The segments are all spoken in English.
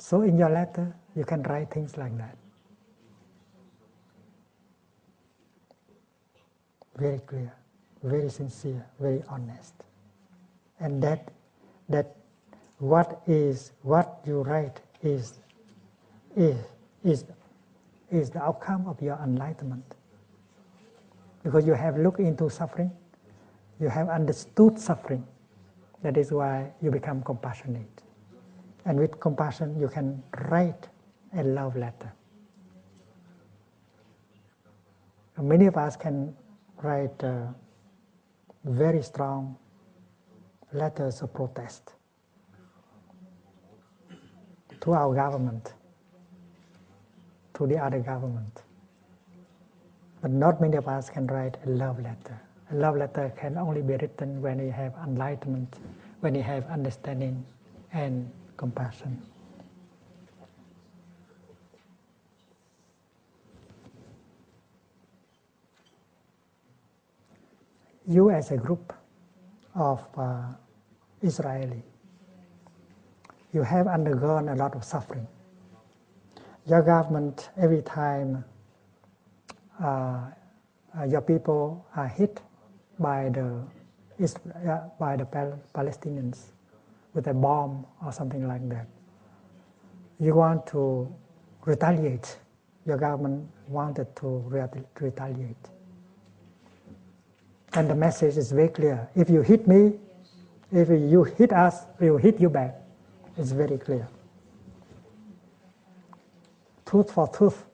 So in your letter, you can write things like that. Very clear, very sincere, very honest. And that what you write is the outcome of your enlightenment. Because you have looked into suffering, you have understood suffering. That is why you become compassionate. And with compassion, you can write a love letter. Many of us can write very strong letters of protest to our government, to the other government. But not many of us can write a love letter. A love letter can only be written when you have enlightenment, when you have understanding and compassion. You as a group of Israeli, you have undergone a lot of suffering. Your government, every time your people are hit by the Palestinians with a bomb or something like that, you want to retaliate. Your government wanted to retaliate. And the message is very clear. If you hit me, if you hit us, we will hit you back. It's very clear. Tooth for tooth.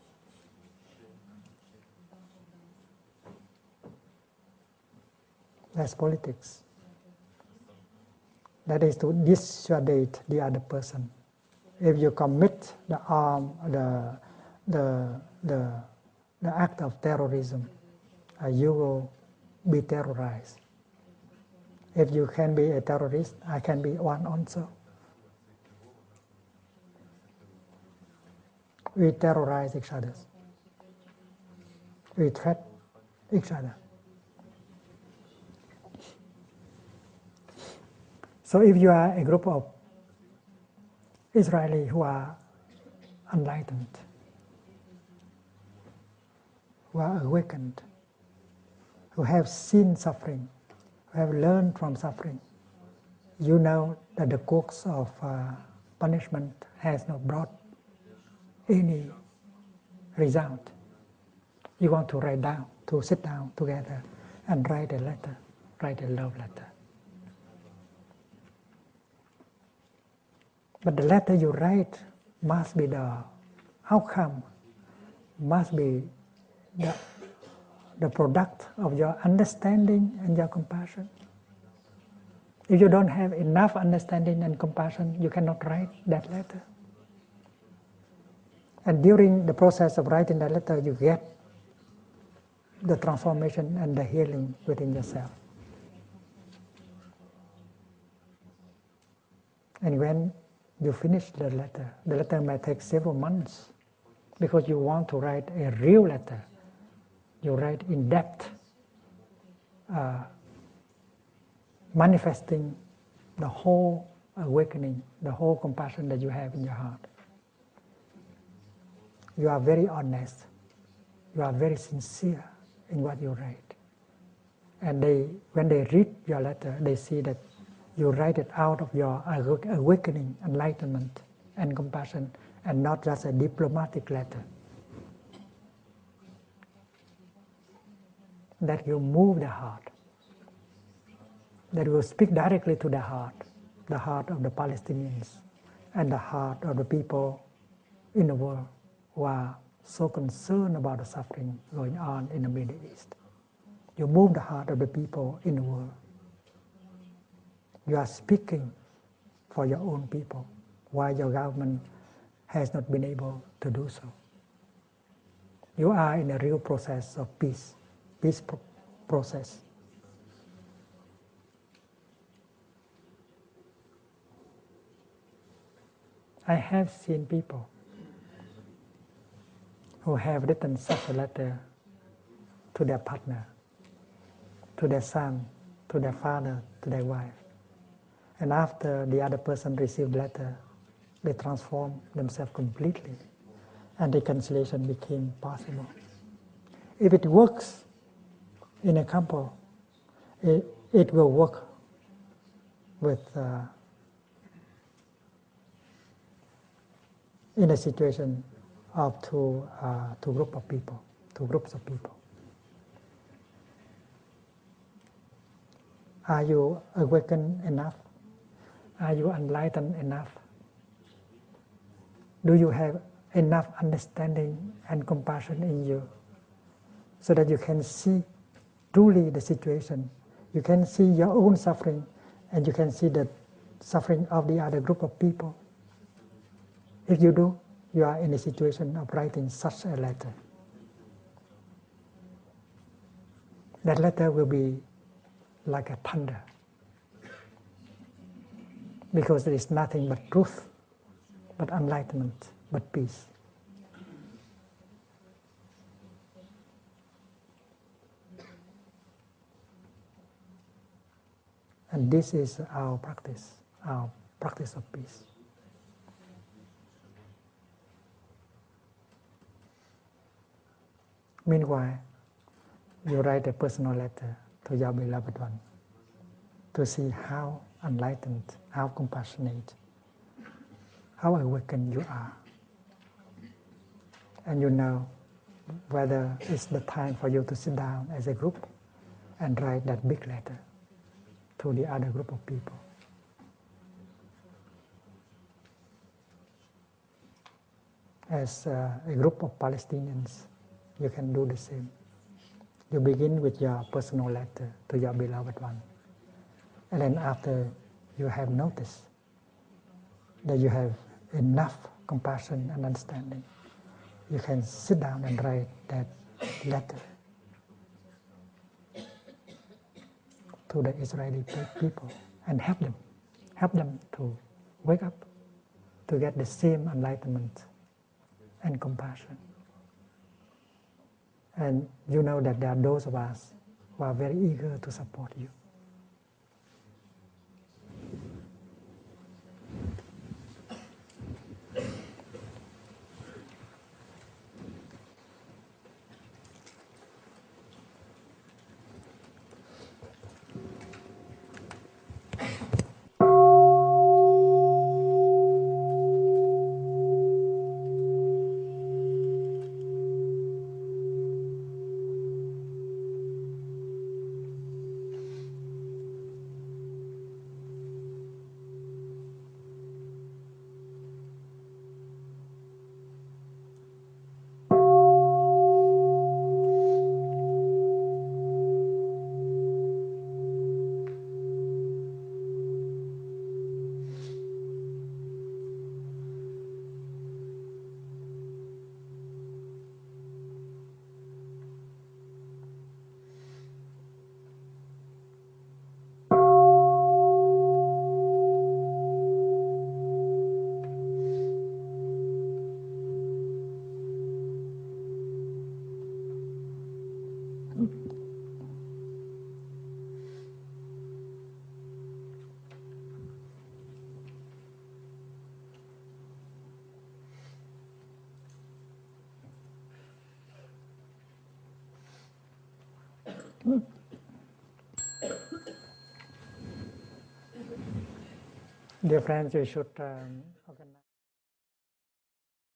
That's politics. That is to dissuade the other person. If you commit the act of terrorism, you will be terrorized. If you can be a terrorist, I can be one also. We terrorize each other. We threat each other. So if you are a group of Israelis who are enlightened, who are awakened, who have seen suffering, who have learned from suffering, you know that the course of punishment has not brought any result. You want to write down, to sit down together and write a letter, write a love letter. But the letter you write must be the outcome, must be the product of your understanding and your compassion. If you don't have enough understanding and compassion, you cannot write that letter. And during the process of writing that letter, you get the transformation and the healing within yourself. And when you finish the letter may take several months because you want to write a real letter. You write in depth, manifesting the whole awakening, the whole compassion that you have in your heart. You are very honest. You are very sincere in what you write. And when they read your letter, they see that you write it out of your awakening, enlightenment, and compassion, and not just a diplomatic letter. That will move the heart. That will speak directly to the heart of the Palestinians, and the heart of the people in the world who are so concerned about the suffering going on in the Middle East. You move the heart of the people in the world. You are speaking for your own people, while your government has not been able to do so. You are in a real process of peace process. I have seen people who have written such a letter to their partner, to their son, to their father, to their wife. And after the other person received the letter, they transformed themselves completely, and reconciliation became possible. If it works in a couple, it will work with in a situation of two groups of people. Are you awakened enough? Are you enlightened enough? Do you have enough understanding and compassion in you so that you can see truly the situation? You can see your own suffering, and you can see the suffering of the other group of people. If you do, you are in a situation of writing such a letter. That letter will be like a thunder, because there is nothing but truth, but enlightenment, but peace. And this is our practice of peace. Meanwhile, you write a personal letter to your beloved one to see how enlightened, how compassionate, how awakened you are. And you know whether it's the time for you to sit down as a group and write that big letter to the other group of people. As a group of Palestinians, you can do the same. You begin with your personal letter to your beloved one. And then after you have noticed that you have enough compassion and understanding, you can sit down and write that letter to the Israeli people and help them to wake up, to get the same enlightenment and compassion. And you know that there are those of us who are very eager to support you. Dear friends, you should